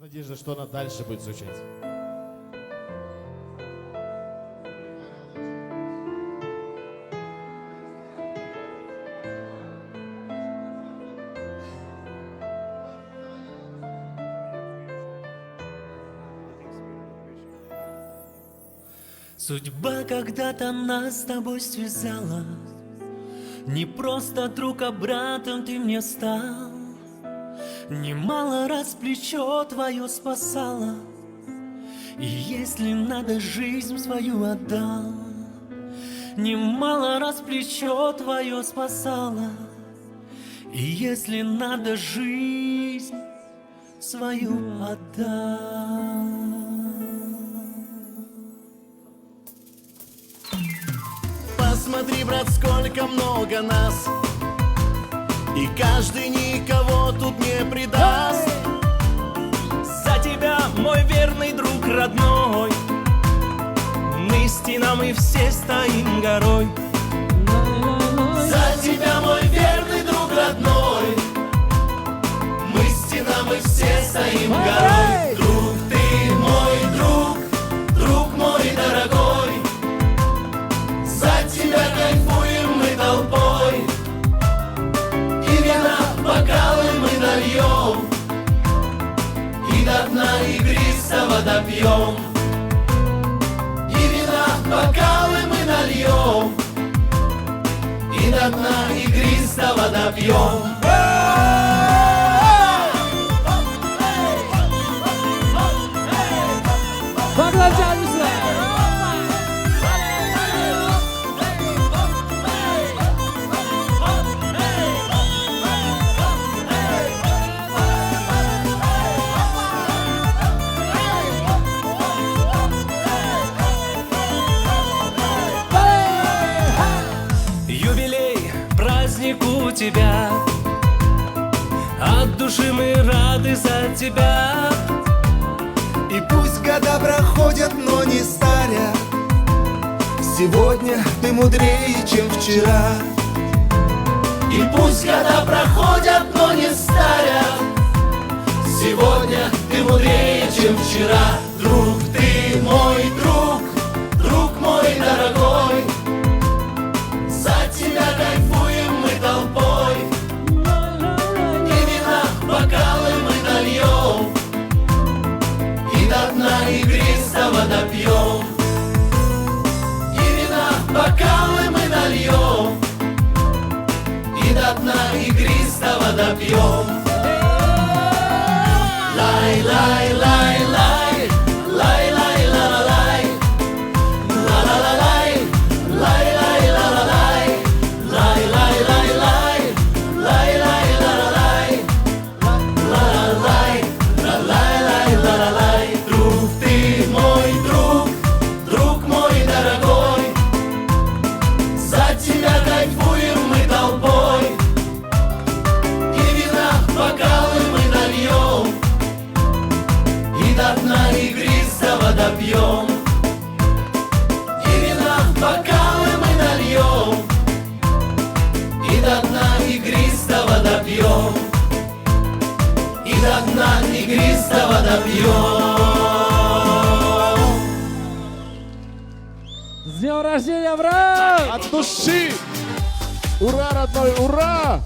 Надежда, что она дальше будет звучать. Судьба когда-то нас с тобой связала. Не просто друг, а братом ты мне стал. Немало раз плечо твое спасало, и если надо, жизнь свою отдал. Немало раз плечо твое спасало, и если надо, жизнь свою отдал. Посмотри, брат, сколько много нас, и каждый никого тут не предаст. За тебя, мой верный друг родной, мы стена, мы все стоим горой. За тебя, мой верный друг родной, мы стена, мы все стоим горой. Друг ты мой друг, друг мой дорогой, за тебя кайфуем мы толпой, и вина в бокалы мы нальем, и до дна игристого допьем. И вина в бокалы мы нальем, и до дна игристого допьем. Юбилей, праздник у тебя, от души мы рады за тебя. И пусть года проходят, но не старят, сегодня ты мудрее, чем вчера. И пусть года проходят, но не старят, сегодня ты мудрее, чем вчера. Друг ты мой друг, друг мой дорогой, за тебя кайфуем мы толпой, и вина в бокалы мы нальем, и до дна игристого допьем. И вина в бокалы мы нальем, и до дна игристого допьем. Лай, лай, лай, лай, лай, лай, ла, ла, лай, ла, ла, ла, лай, лай, лай, ла, ла, лай, лай, лай, лай, лай, лай, лай, ла, ла, лай, ла, ла, лай, ла, лай, лай, ла, ла, лай. Друг ты мой друг, друг мой дорогой, за тебя кайфуем мы толпой, и вина в бокалы мы нальем, и до дна игристого допьем. И вина в бокалы мы нальем, и до дна игристого допьем. И до дна игристого допьем. С днем рождения, брат! От души! Ура, родной, ура!